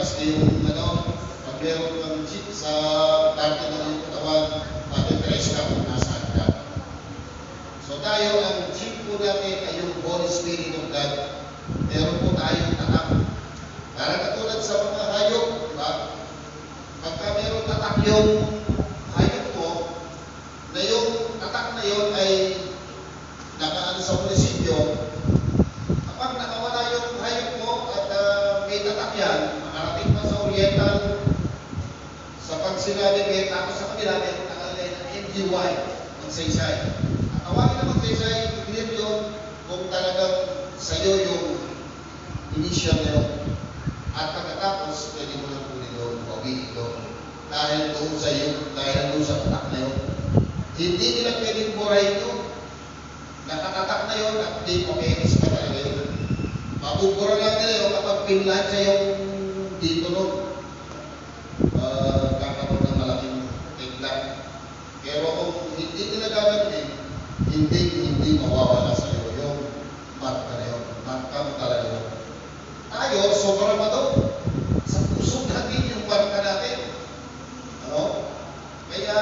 kasi yung pag meron kang chip sa parte ng iyong katawan, matitrace ka kung nasaan ka. So tayo, ang chip po natin ay yung Holy Spirit of God. Meron po tayong tatak. Para katulad sa mga hayop, di ba? Pagka meron tatak yung hayop mo, na yung tatak na yun ay nakaano sa munisipyo, kapag nakawala yung hayop mo at may tatak yan, makarating pa sa Oriental, sa pag sinabi may tapos sa kanila, may nakalagay na MGY, magsaysay. At tawagin na magsaysay, i-clear yun kung talagang sa'yo yung initial na yun. At pagkatapos, pwede mo lang kunin doon, pawiin doon. Dahil doon sa iyo, dahil doon sa tatak na yun. Hindi nila pwedeng burahin yun. Nakatatak na yun at di paperis pa talaga yun. Mabubura lang nila yun kapag pinlansya yung dito nun. Kakaroon ng malaking tignan. Pero kung hindi nila gagawin, hindi mawawala sa iyo yung marka na yun. Marka mo talaga yun. Tayo, sobrang madog. Sa puso natin yung marka natin. Kaya,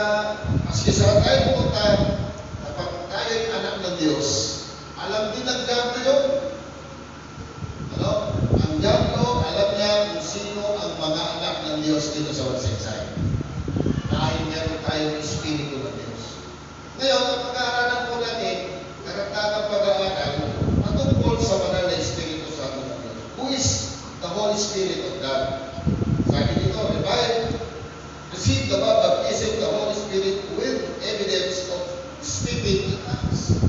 maski sa tayo pumunta, kapag tayo ay anak ng Diyos, alam din ang diablo yun. Ang diablo, alam niya kung sino ang mga anak ng Diyos dito sa Magsaysay. Dahil meron tayong Espiritu ng Diyos. Ngayon, ang pag-aaralan po natin, karagdagang pag-aaral, patungkol sa banal na Espiritu Santo ng Diyos. Who is the Holy Spirit of God? Sabi dito, revive, receive the baptism of the Holy Spirit with evidence of speaking in tongues.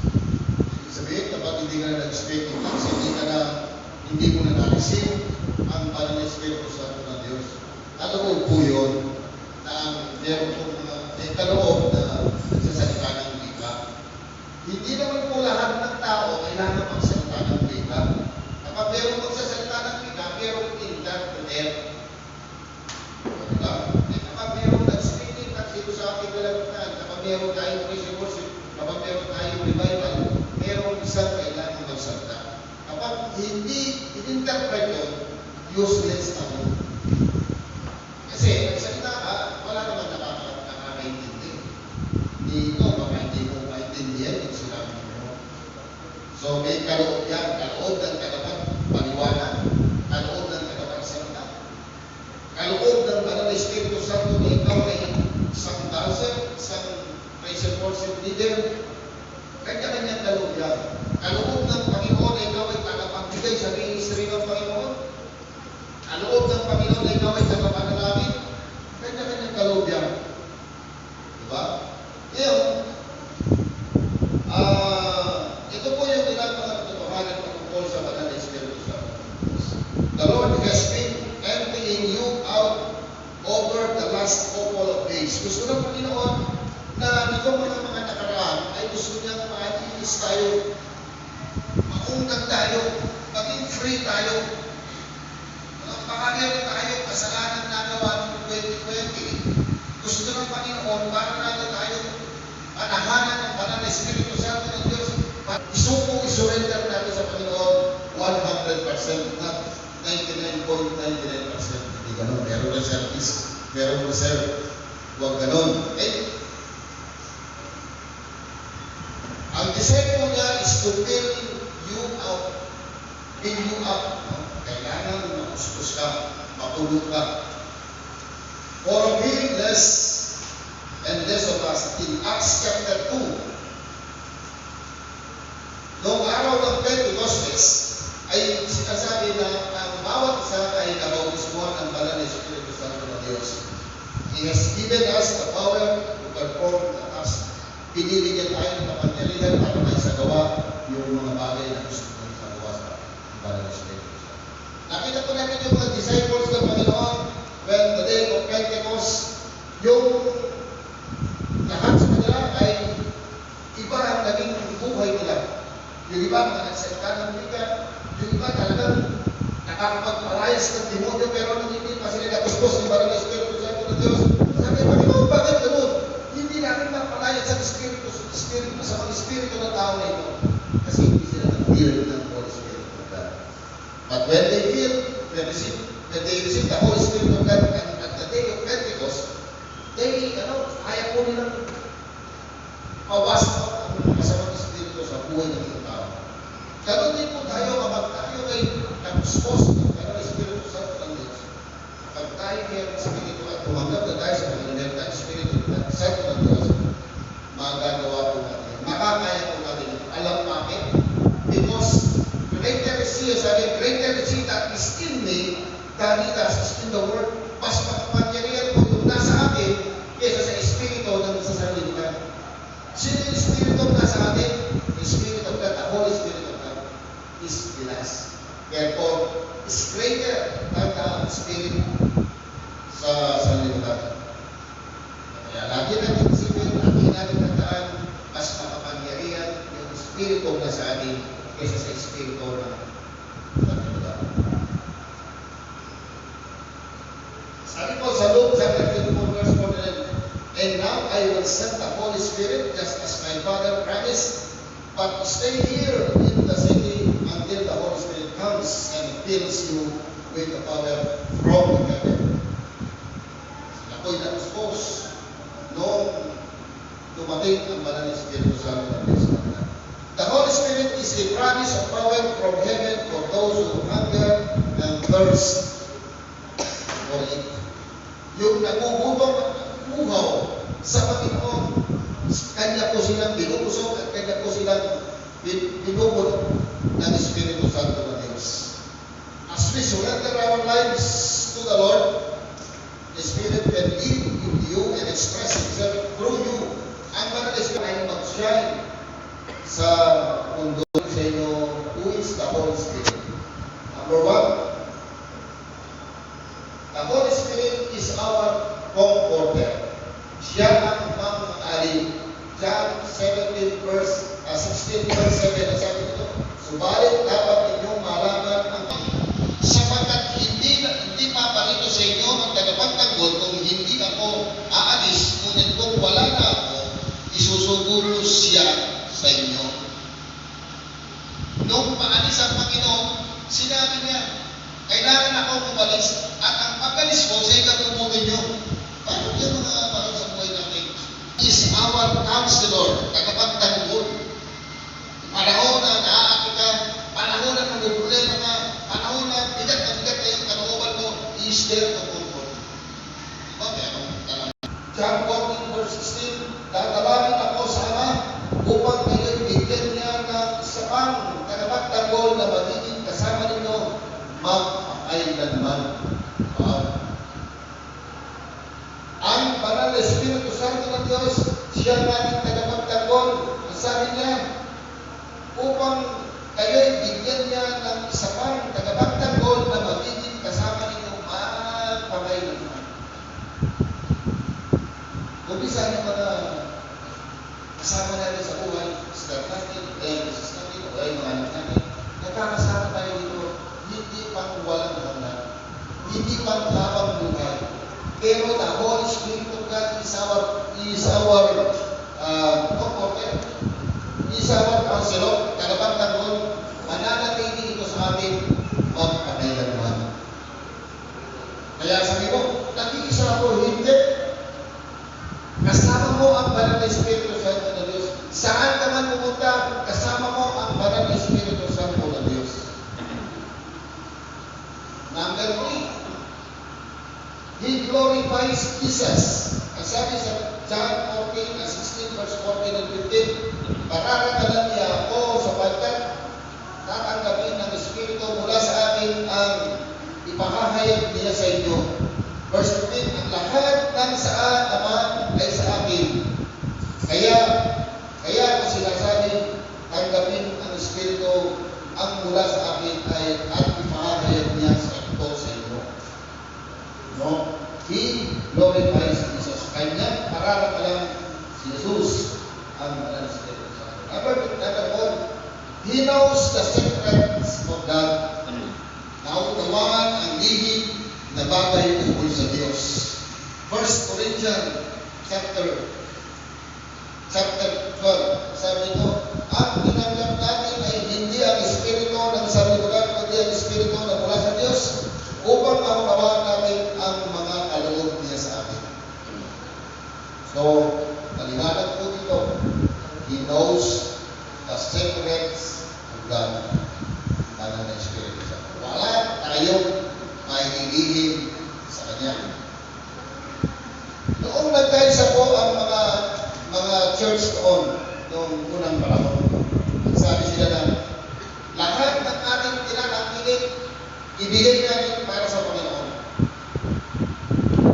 Sabihin, kapag hindi ka na nag-speak in tongues, hindi mo na na-receive ang banal na Espiritu Santo ng Diyos. Kaloob po yun na meron po mga kaloob na nagsasalita ng wika. Hindi naman po lahat ng tao kailangan magsalita ng wika. Kapag meron magsasalita ng wika, meron interpreter. Kapag meron nag-speaking at dito sa ating kalagitnaan, kapag meron tayong praise and worship, kapag meron tayong revival, meron isang kailangan magsalita. Kapag hindi in-interpret yun, useless na yun. Kasi, nagsalita ka, wala naman nakakaintindi. Hindi ito, baka hindi mo maintindihan yung sinabi mo. So, may kaloob yan. Kaloob ng kadapat paliwanag. Kaloob ng kadapat salita. Kaloob ng banal na Espiritu Santo na ikaw ay isang dancer, isang praise and worship leader. Kanya-kanyang kaloob yan. Kaloob ng Panginoon na ikaw ay tagapagbigay sa ministry ng Panginoon. Kaloob ng Panginoon na ikaw ay tagapanalangin. Kanya-kanyang kaloob yan. Diba? Ngayon, ito po yung ilang mga katotohanan patungkol sa banal na Espiritu Santo. The Lord has been emptying you out over the last couple of days. Gusto ng Panginoon na itong mga nakaraan ay gusto niyang ma-release tayo, maungkat tayo, maging free tayo. Baka meron tayo kasalanan na gawa noong 2020. Gusto ng Panginoon para natin tayo anahanan ng banal na Espiritu Santo ng Diyos. Isurrender natin sa Panginoon 100%, not 99.99%. Hindi ganun. Meron na service. Meron na serve. Huwag ganun. Okay? Ang design mo niya is to fill you up. Fill you up. Kailangan makuskus ka. Mapulot ka. For we less and less of us in Acts chapter 2. Noong araw ng Pentecostes, ay sinasabi na ang bawat isa ay nabautismuhan ng banal na Espiritu Santo ng Diyos. He has given us the power to perform the task. Pinili niya tayo ng kapangyarihan para may sagawa yung mga bagay na gusto ng sagawa sa banal na Espiritu Santo. Nakita po natin yung mga disciples ng Panginoon when the day of Pentecost, yung lahat sa kanila ay iba ang naging buhay nila. Yung iba mga nagsalita ng wika, yung iba talagang nakakapagparayas ng demonyo pero nung hindi pa sila natustos ng banal na Espiritu Santo ng Diyos. Sabi, Panginoon, bakit ganun? Hindi natin mapalayas sa Espiritu sa mga Espiritu ng tao na ito. Kasi hindi sila nag-feel ng Holy Spirit of God. But when they feel, they receive that they received the Holy Spirit of God, and at the day of Pentecost, kaya po nilang mawasak ang masamang espiritu sa buhay ng isang tao. Ganun din po tayo kapag tayo ay napuspos ng Banal Espiritu Santo ng Diyos. Kapag tayo kaya ng Espiritu at tumanggap na tayo sa Panginoon ng Espiritu Santo ng Diyos, magagawa po natin. Makakaya po natin. Alam bakit? Because greater is He, sabi, greater is He that is in me than He that is in the world. Mas makapangyarihan po yung nasa atin kaysa sa Espiritu na nasa sanlibutan. Sino yung Espiritu na nasa atin? The Spirit of God, the Holy Spirit of God is in us. Therefore, is greater than the Spirit sa sanlibutan. Kaya lagi natin isipin, lagi natin tandaan, mas makapangyarihan yung Espiritu na sa atin kaysa sa Espiritu na sanlibutan. Sabi po sa Luke chapter 24 verse 49, and now I will send the Holy Spirit just as my Father promised, but stay here in the city until the Holy Spirit comes and fills you with the power from heaven. Ako'y na-expose noong dumating ang Banal na Espiritu Santo ng Diyos. The Holy Spirit is a promise of power from heaven for those who hunger and thirst for it. Yung nagugutong buhaw sa Panginoon, Kanya po silang binubusog at Kanya po silang binubulog ng Espiritu Santo ng Diyos. As we surrender our lives to the Lord, the Spirit can live in you and express Himself through you. Ang Banal na Espiritu ay mag-shine sa mundo sa inyo. Who is the Holy Spirit? Number one, the Holy Spirit is our comforter. Siya ang mang-alin. John 16 verse 7, ang sabi nito, subalit dapat ninyong malaman ang sapagkat hindi paparito sa inyo ang tagapagtanggol kung hindi ako aalis, ngunit kung wala na ako, isusugo ko siya sa inyo. Nung paalis ang Panginoon, sinabi niya, kailangan ako umalis at ang pag-alis ko sa ikatumutin nyo. Paano yung mga parang sa buhay natin? Is our counselor, tagapagtanggol. Panahon na naaakit ka, panahon na namumulera ka, panahon na bigat na yung kalooban mo, he is there to comfort. Diba? Meron talaga. John 14 verse 16, dadalangin ako sa Ama upang kayo'y bigyan niya ng isa pang tagapagtanggol na magiging kasama ninyo magpakailanman. Ang Banal na Espiritu Santo ng Diyos, siya ang ating tagapagtanggol. Ang sabi niya, upang kayo'y bigyan niya ng isa pang tagapagtanggol na magiging kasama ninyo magpakailanman. Umpisa niyo ba na kasama natin sa buhay, start natin, business natin, o mga anak natin, nagkakasama tayo dito, hindi pang walang hanggan, hindi pang habang buhay. Pero the Holy Spirit of God is our comforter, is our counselor, tagapagtanggol, mananatili ito sa atin magpakailanman. Kaya sabi mo, nag-iisa ako, hindi. Kasama mo ang Banal na Espiritu Santo ng Diyos. Saan ka man pumunta, kasama mo ang Banal na Espiritu Santo ng Diyos. Number 3, He glorifies Jesus. Ang sabi sa John 16 verse 14 and 15, pararagalan niya ako sapagkat tatanggapin ng Espiritu mula sa akin ang ipahahayag niya sa inyo. Verse 15, ang lahat ng saan naman ay sa akin. Kaya ko sinasabi, tanggapin ang Espiritu ang mula sa akin ay at ipahahayag niya sa ito sa inyo. No? He glorifies Jesus. Kanya pararagalan si Jesus ang Banal na Espiritu Santo. Number 4, He knows the secrets of God. Nauunawaan ang lihim na bagay tungkol sa Diyos. 1 Corinthians chapter 12, sabi ito, ang tinanggap natin ay hindi ang Espiritu ng sanlibutan, kundi ang Espiritu na mula sa Diyos, upang ang secrets of God. Banal na Espiritu Santo. Wala tayong maililihim sa Kanya. Noong nagkaisa po ang mga church noon, noong unang panahon, sabi sila na, lahat ng ating pinakakinig, ibigay natin para sa Panginoon.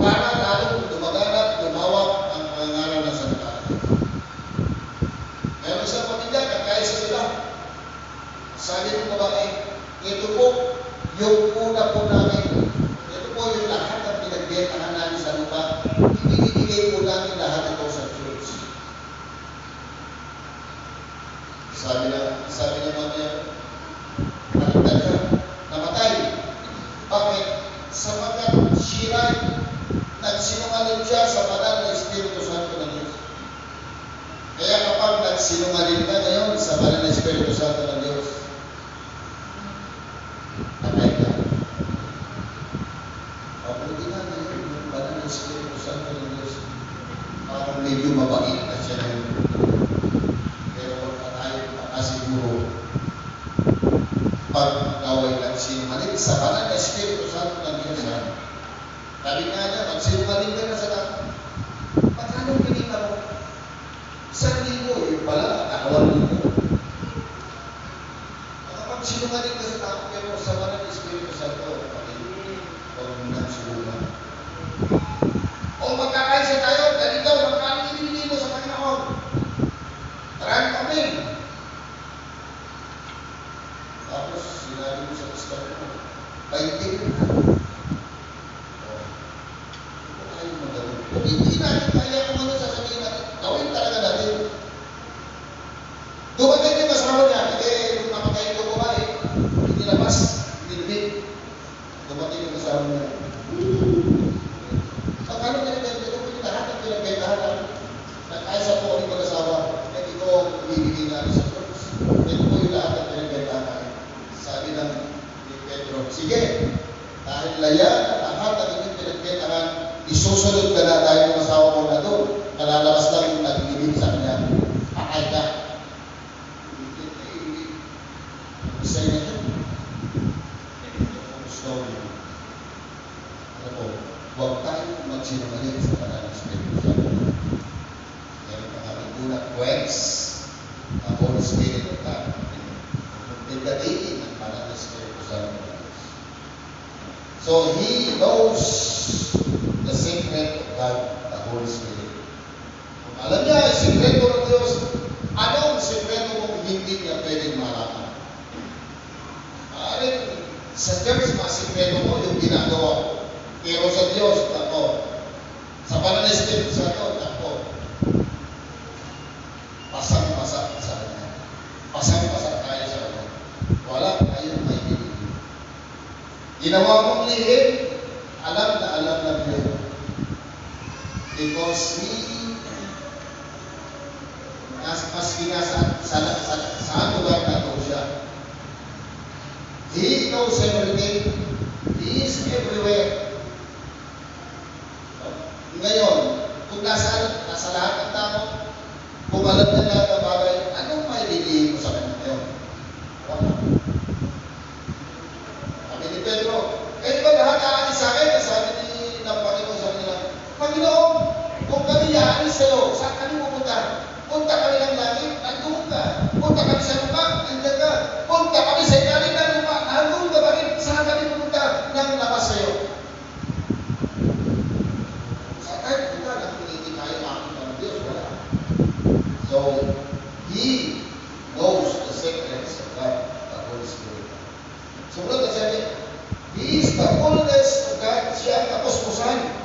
Para lalong dumaganap, lumawak ang pangalan ng salita. Meron isang pamilya, nagkaisa sila. Sabi ng babae, ito po yung una po namin. Ito po yung lahat ng pinagbentahan namin sa lupa. Ibigay po namin lahat ito sa church. Sabi naman niya, naligtan ka, namatay. Bakit? Sapagkat siya nagsinungaling siya sa banal na Espiritu Santo ng Diyos. Kaya kapag nagsinungaling ka ngayon sa banal na Espiritu Santo ng Diyos, patay ka. Pabuti na ngayon yung banal na Espiritu Santo ng Diyos. Parang medyo mabait na siya ngayon. Pero huwag na tayo makasiguro pag naway nagsinungaling sa banal na Espiritu Santo ng Diyos. Sabi nga niya, magsinungaling ka na sa tao. Magkano pinita mo? 1,000, yung pala, 2,000. Makapagsinungaling ka sa tao, pero sa banal na Espiritu Santo, huwag mo nang subukan. O magkakaisa tayo, dahil ikaw, magkano ibibigay mo sa Panginoon? 30,000. Tapos, sinabi mo sa pastor mo, 20,000. Kung hindi natin kaya kung ano sasabihin natin, gawin talaga natin. Dumating yung kasama niya, nung namatay ko kumain, hindi labas, binibig. Dumating yung kasama niya. Pagkano pinagkaitan ko, lahat ng pinagkaitahan natin, nagkaisa po kami mag-asawa, at ito ang ibibigay natin sa church. Ito po yung lahat ng pinagkaitahan natin. Sabi ng Pedro, sige, dahil layan at lahat ng inyong pinagkaitahan, isusunod ka na dahil yung asawa mo na doon. Nalalabas lang yung nag-ibig sa kanya. Patay ka. Isa na yun. Story. Alam mo, huwag tayo magsinungaling sa banal na Espiritu Santo. Meron pa nga igulat, Wes, ang Holy Spirit of God. Pagdating ang banal na Espiritu Santo. So, He knows the secret of God, the Holy Spirit. Kung alam niya ang sekreto ng Diyos, anong sekreto mong hindi niya pwedeng malaman? Maaaring sa church, mga sekreto mo yung ginagawa ko. Pero sa Diyos, ako. Sa banal na Espiritu Santo, ako. Pasang-pasang sa Kanya. Pasang-pasang tayo sa Kanya. Wala tayong may pinili. Ginawa mong lihim, alam na Diyos. Because maski nga saan lugar na ito siya. He knows everything. He is everywhere. Ngayon, kung nasa lahat ng tao, kung alam niya lahat ng bagay, anong may lilihin mo sa kanya ngayon? Wala. Sabi ni Pedro, di ba lahat aalis sa akin? Sabi ng Panginoon sa kanila, Panginoon, kung kami aalis sa'yo, saan kami pupunta? Punta kami ng langit, nandun ka. Punta kami sa lupa, nandiyan ka. Punta kami sa ilalim ng lupa, nandun ka ba rin? Saan kami pupunta? Nang labas sa'yo. Saan tayo pupunta? Nang hindi tayo makakita ng Diyos, wala. So, He knows the secrets of God, the Holy Spirit. Sumunod na sabi, He is the fullness of God. Siya ang kapuspusan.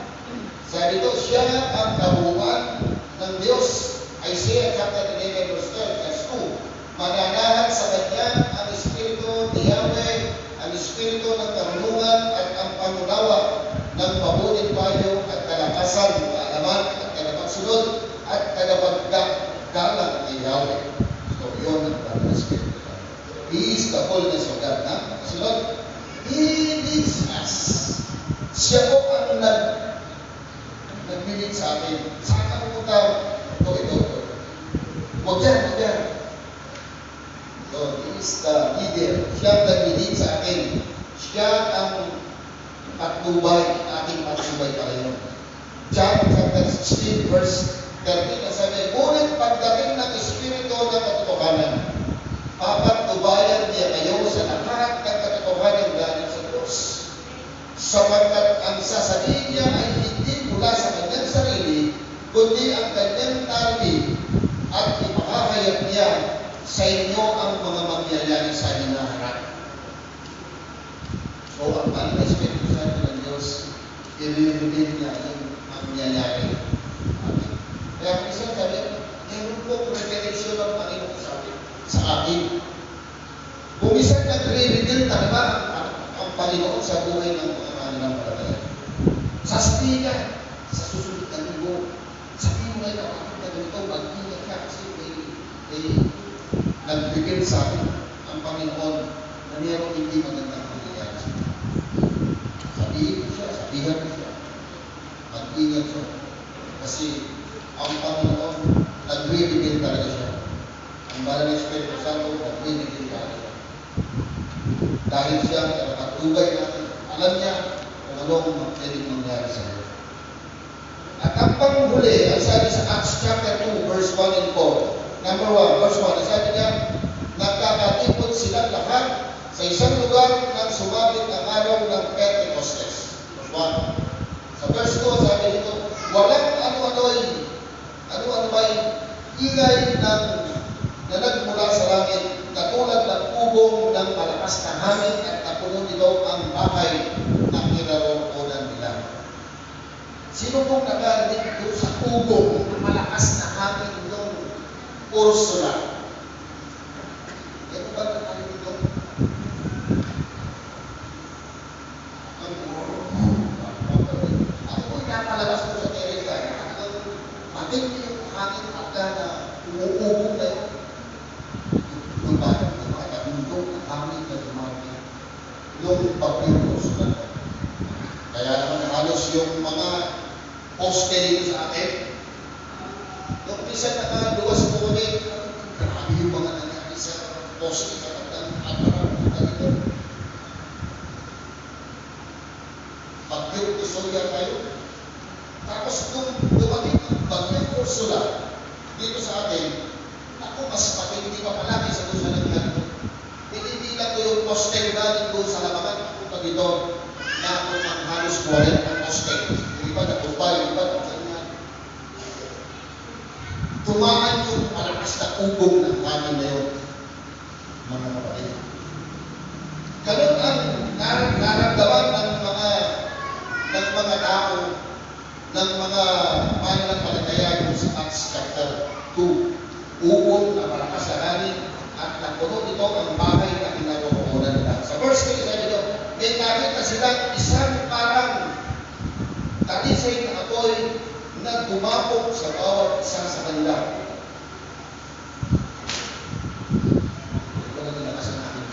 Sabi ito, siya ang kabuuan ng Diyos. Isaiah chapter 11 verse 12, verse 2. Mananahan sa Kanya ang Espiritu ni Yahweh, ang Espiritu ng karunungan at ang pangunawa ng mabuting payo at kalakasan, kaalaman at kalapagsunod at kalapaggalang ni Yahweh. So, yun ang banal na Espiritu. He is the fullness of God. Kasunod, He leads us. Siya po ang nagbilig sa atin. Saan ka pupunta? Ito. Huwag yan. So, he is the leader. Siya ang nag-lead sa akin. Siya ang patnubay, aking patnubay para yun. John chapter 16 verse 13, sabi, ngunit pagdating ng Espiritu ng katotohanan, papatnubayan niya kayo sa lahat ng katotohanan galing sa Diyos. Sapagkat ang sasabihin niya ay hindi mula sa kanyang sarili, kundi ang kanyang narinig at ipakahayag niya sa inyo ang mga mangyayari sa hinaharap. So, ang banal na Espiritu Santo ng Diyos, i-reveal niya yung mangyayari. Amen. Kaya kung isang sabi, meron po revelation ng Panginoon sa akin. Kung isang nag-reveal talaga ang Panginoon sa buhay ng mga mananampalataya. Sa stiga, sa susunod na linggo, sabihin mo ngayon ako na ganito, mag-ingat ka kasi nag-reveal sa akin ang Panginoon na mayroong hindi magandang mangyayari. Sabihin ko siya, sabihan ko siya. Mag-ingat siya. Kasi ang Panginoon, nag-reveal talaga siya. Ang banal na Espiritu Santo, nag-reveal talaga siya. Dahil siya, nakatubay natin, alam niya kung anong pwedeng mangyari sa iyo. At ang panghuli, ang sabi sa Acts chapter 2, verse 1 and 4, Number 1, verse 1, sabi niya, nagkakatipon silang lahat sa isang lugar nang sumabit ang araw ng Pentecostes. Verse 1. Sa verse 2, sabi nito, walang ano-ano may ingay na nagmula sa langit, katulad ng ubong ng malakas na hangin at napuno nito ang bahay ng kinaroroonan nila. Sino pong nagarinig doon sa ubong ng malakas na hangin ng Ursula? Ito ba nagarinig doon? Ako po pinapalabas ko sa Teresa. Matindi yung hangin at na umuubong na yun. Yung bakit nakakabindong ang hangin na dumami. Yung pag-ibig Ursula. Kaya naman halos yung mga poste dito sa atin. Nung minsan nakaluwas po kami, grabe yung mga nangyari sa poste sa pagkakataon dito. Bagyong Ursula tayo. Tapos nung dumating ang bagyong Ursula dito sa atin, ako mas patindi pa pala kaysa doon sa nangyari. Pinipilan ko yung poste natin doon sa labangan. Ako pa dito na ang halos 40 poste. Yung iba na Dubai, yung iba na ganyan. Tumaan yung malakas na ubong ng hangin na yun, mga kapatid. Ganun ang naramdaman ng mga tao, ng mga mananampalataya yung sa Acts chapter 2. Ubong na malakas na hangin at napuno nito ang bahay na kinaroroonan nila. Sa verse 3, sabi nito, may nakita silang isang parang talisay na apoy na gumapong sa bawat isa sa kanila. Ito na nilakasan natin.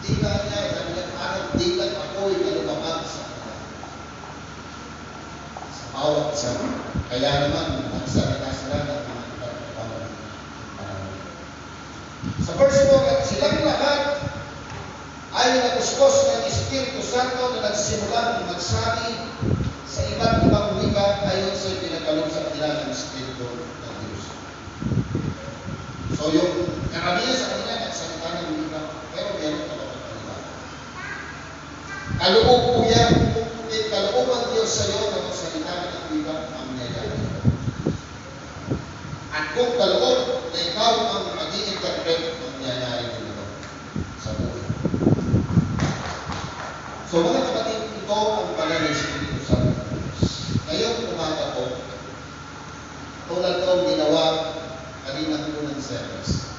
Tingnan niya, sabi niya, parang tingnan apoy na lumabang sa kanila. Sa bawat isa. Kaya naman, nagsalita sila ng mga iba't-ibang panahon. Sa verse 4, at silang lahat ay naguskos ng Espiritu Santo na nagsimulang magsabi sa iba't ibang wika ayon sa pinagkaloob sa kanila ng Espiritu ng Diyos. So yung karamihan sa kanila nagsalita ng wika, pero meron ka ba kanila? Kaloob po yan, kaloob ang Diyos sa iyo na magsalita ng wika ang nangyayari. At kung kaloob na ikaw ang mag-i-interpret ng nangyayari dito sa buhay. So mga kapatid, ito ang banal na Espiritu Santo ng Diyos. Ngayong umaga po, tulad ko ginawa kaninang unang service.